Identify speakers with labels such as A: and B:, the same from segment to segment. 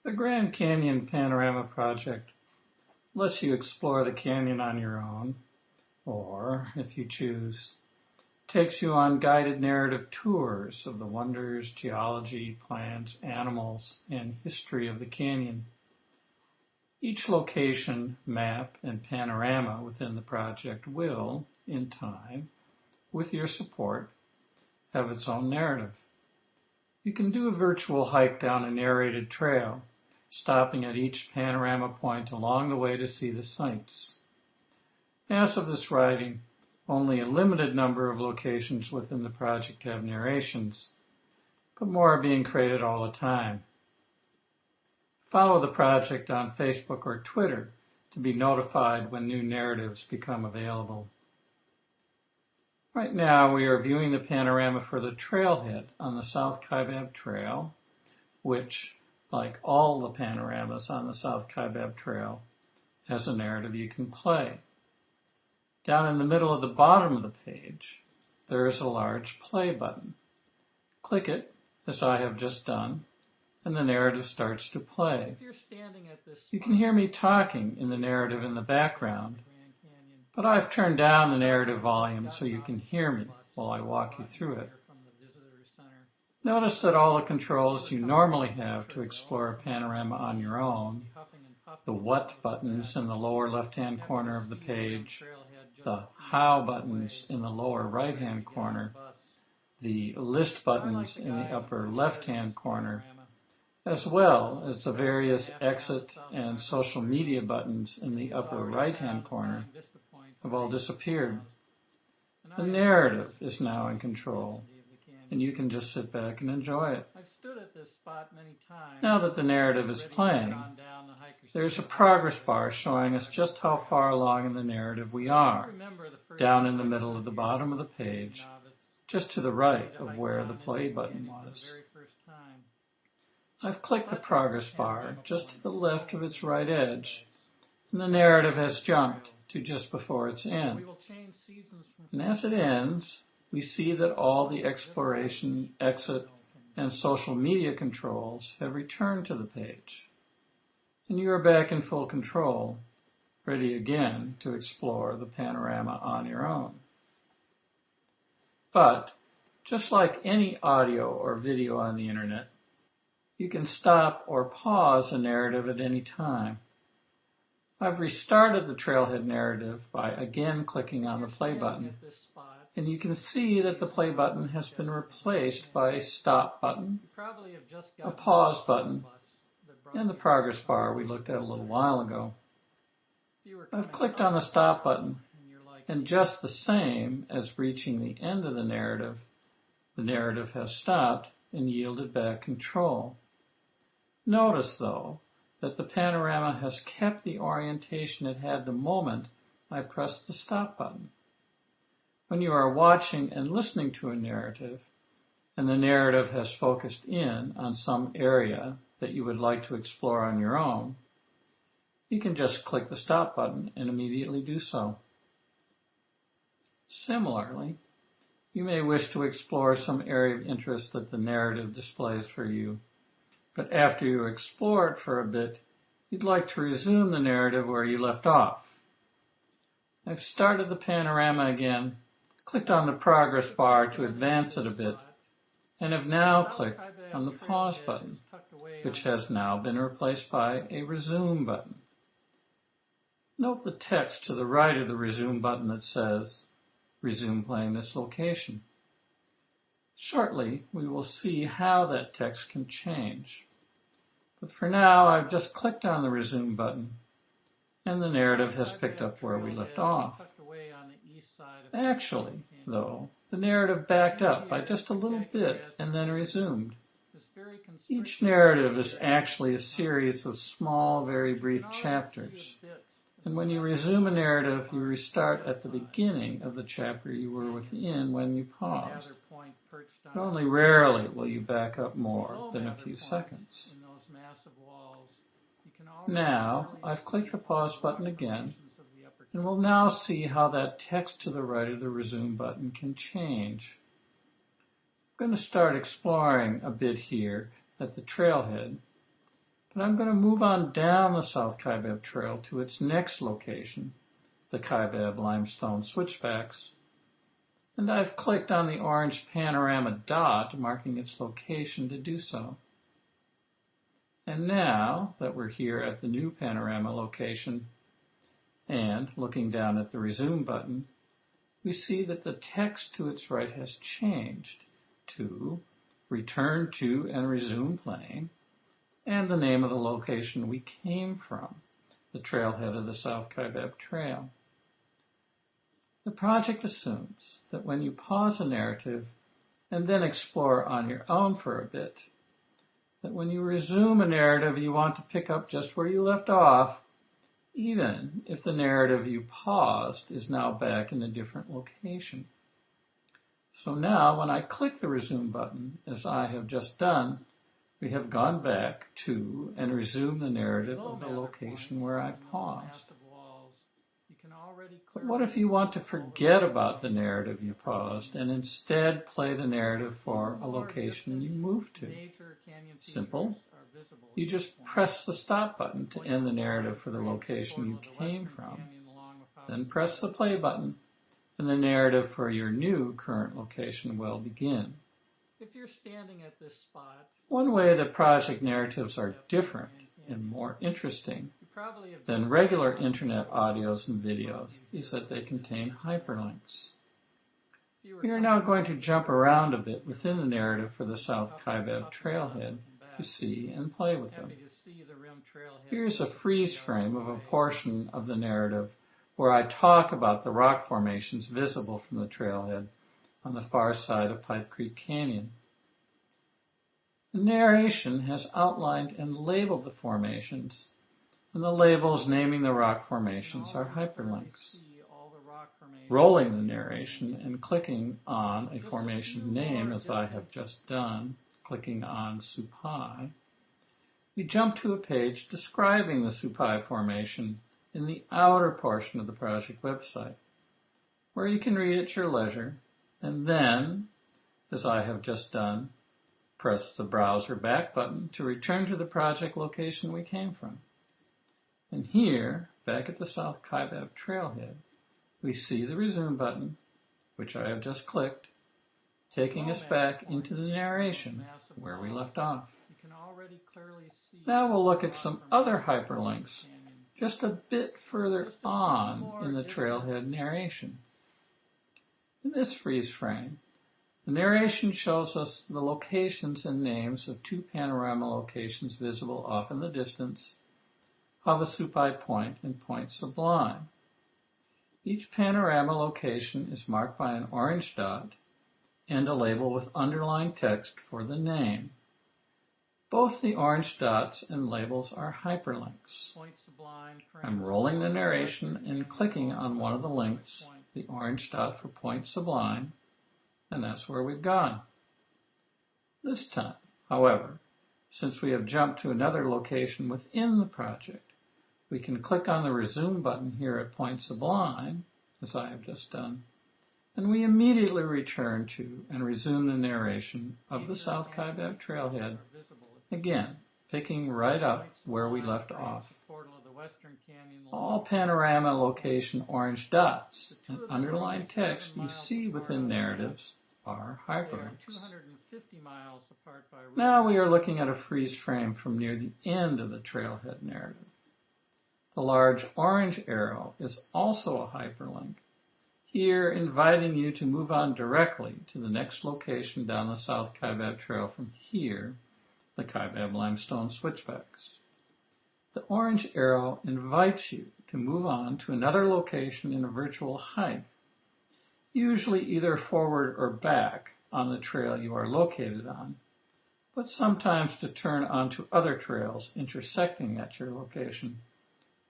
A: The Grand Canyon Panorama Project lets you explore the canyon on your own, or, if you choose, takes you on guided narrative tours of the wonders, geology, plants, animals, and history of the canyon. Each location, map, and panorama within the project will, in time, with your support, have its own narrative. You can do a virtual hike down a narrated trail, stopping at each panorama point along the way to see the sights. As of this writing, only a limited number of locations within the project have narrations, but more are being created all the time. Follow the project on Facebook or Twitter to be notified when new narratives become available. Right now, we are viewing the panorama for the trailhead on the South Kaibab Trail, which, like all the panoramas on the South Kaibab Trail, has a narrative you can play. Down in the middle of the bottom of the page, there is a large play button. Click it, as I have just done, and the narrative starts to play. You can hear me talking in the narrative in the background, but I've turned down the narrative volume so you can hear me while I walk you through it. Notice that all the controls you normally have to explore a panorama on your own, the What buttons in the lower left-hand corner of the page, the How buttons in the lower right-hand corner, the List buttons in the upper left-hand corner, as well as the various exit and social media buttons in the upper right-hand corner, have all disappeared. The narrative is now in control, and you can just sit back and enjoy it. Now that the narrative is playing, there's a progress bar showing us just how far along in the narrative we are, down in the middle of the bottom of the page, just to the right of where the play button was. I've clicked the progress bar just to the left of its right edge, and the narrative has jumped to just before its end. And as it ends, we see that all the exploration, exit, and social media controls have returned to the page. And you are back in full control, ready again to explore the panorama on your own. But, just like any audio or video on the internet, you can stop or pause a narrative at any time. I've restarted the trailhead narrative by again clicking on the play button, and you can see that the play button has been replaced by a stop button, a pause button, and the progress bar we looked at a little while ago. I've clicked on the stop button, and just the same as reaching the end of the narrative has stopped and yielded back control. Notice, though, that the panorama has kept the orientation it had the moment I pressed the stop button. When you are watching and listening to a narrative, and the narrative has focused in on some area that you would like to explore on your own, you can just click the stop button and immediately do so. Similarly, you may wish to explore some area of interest that the narrative displays for you, but after you explore it for a bit, you'd like to resume the narrative where you left off. I've started the panorama again, clicked on the progress bar to advance it a bit, and have now clicked on the pause button, which has now been replaced by a resume button. Note the text to the right of the resume button that says, "Resume playing this location." Shortly, we will see how that text can change. But for now, I've just clicked on the resume button, and the narrative has picked up where we left off. Actually, though, the narrative backed up by just a little bit and then resumed. Each narrative is actually a series of small, very brief chapters. And when you resume a narrative, you restart at the beginning of the chapter you were within when you paused. But only rarely will you back up more than a few seconds. Now, I've clicked the pause button again, and we'll now see how that text to the right of the resume button can change. I'm going to start exploring a bit here at the trailhead, But I'm going to move on down the South Kaibab Trail to its next location, the Kaibab Limestone Switchbacks, and I've clicked on the orange panorama dot marking its location to do so. And now that we're here at the new panorama location and looking down at the resume button, we see that the text to its right has changed to return to and resume playing, and the name of the location we came from, the trailhead of the South Kaibab Trail. The project assumes that when you pause a narrative and then explore on your own for a bit, that when you resume a narrative you want to pick up just where you left off, even if the narrative you paused is now back in a different location. So now when I click the resume button, as I have just done, we have gone back to and resumed the narrative of the location where I paused. But what if you want to forget about the narrative you paused and instead play the narrative for a location you moved to? Simple. You just press the stop button to end the narrative for the location you came from. Then press the play button, and the narrative for your new current location will begin.
B: If you're standing at this spot,
A: one way that project narratives are different and more interesting than regular internet audios and videos is that they contain hyperlinks. We are now going to jump around a bit within the narrative for the South Kaibab Trailhead to see and play with them. Here's a freeze frame of a portion of the narrative where I talk about the rock formations visible from the trailhead on the far side of Pipe Creek Canyon. The narration has outlined and labeled the formations, and the labels naming the rock formations are hyperlinks. Rolling the narration and clicking on a formation name, as I have just done, clicking on Supai, we jump to a page describing the Supai formation in the outer portion of the project website, where you can read at your leisure, and then, as I have just done, press the browser back button to return to the project location we came from. And here, back at the South Kaibab Trailhead, we see the resume button, which I have just clicked, taking us back into the narration where we left off. Now we'll look at some other hyperlinks just a bit further on in the trailhead narration. In this freeze frame, the narration shows us the locations and names of two panorama locations visible off in the distance, Havasupai Point and Point Sublime. Each panorama location is marked by an orange dot and a label with underlined text for the name. Both the orange dots and labels are hyperlinks. I'm rolling the narration and clicking on one of the links, the orange dot for Point Sublime, and that's where we've gone. This time, however, since we have jumped to another location within the project, we can click on the resume button here at Point Sublime, as I have just done, and we immediately return to and resume the narration of the South Kaibab Trailhead, again, picking right up where we left off. All panorama location orange dots and underlined text you see within narratives are hyperlinks. Now we are looking at a freeze frame from near the end of the trailhead narrative. The large orange arrow is also a hyperlink, here inviting you to move on directly to the next location down the South Kaibab Trail from here, the Kaibab Limestone Switchbacks. The orange arrow invites you to move on to another location in a virtual hike, usually either forward or back on the trail you are located on, but sometimes to turn onto other trails intersecting at your location,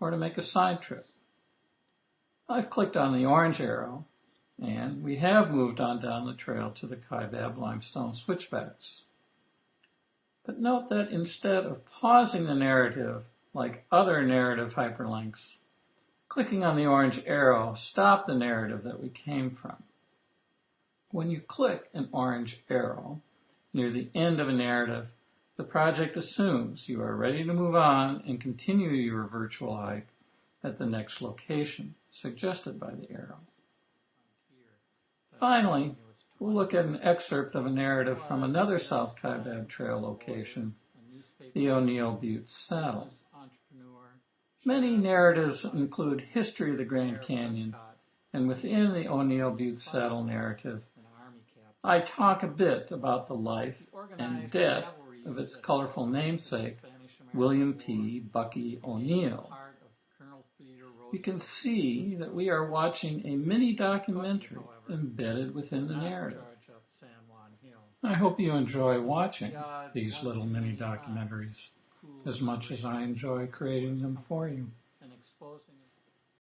A: or to make a side trip. I've clicked on the orange arrow, and we have moved on down the trail to the Kaibab Limestone Switchbacks. But note that instead of pausing the narrative like other narrative hyperlinks, clicking on the orange arrow stopped the narrative that we came from. When you click an orange arrow near the end of a narrative, the the project assumes you are ready to move on and continue your virtual hike at the next location suggested by the arrow. Finally, we'll look at an excerpt of a narrative from another South Kaibab Trail location, the O'Neill Butte Saddle. Many narratives include history of the Grand Canyon, and within the O'Neill Butte Saddle narrative, I talk a bit about the life and death of its colorful namesake, William P. Bucky O'Neill. You can see that we are watching a mini-documentary embedded within the narrative. I hope you enjoy watching these little mini-documentaries as much as I enjoy creating them for you.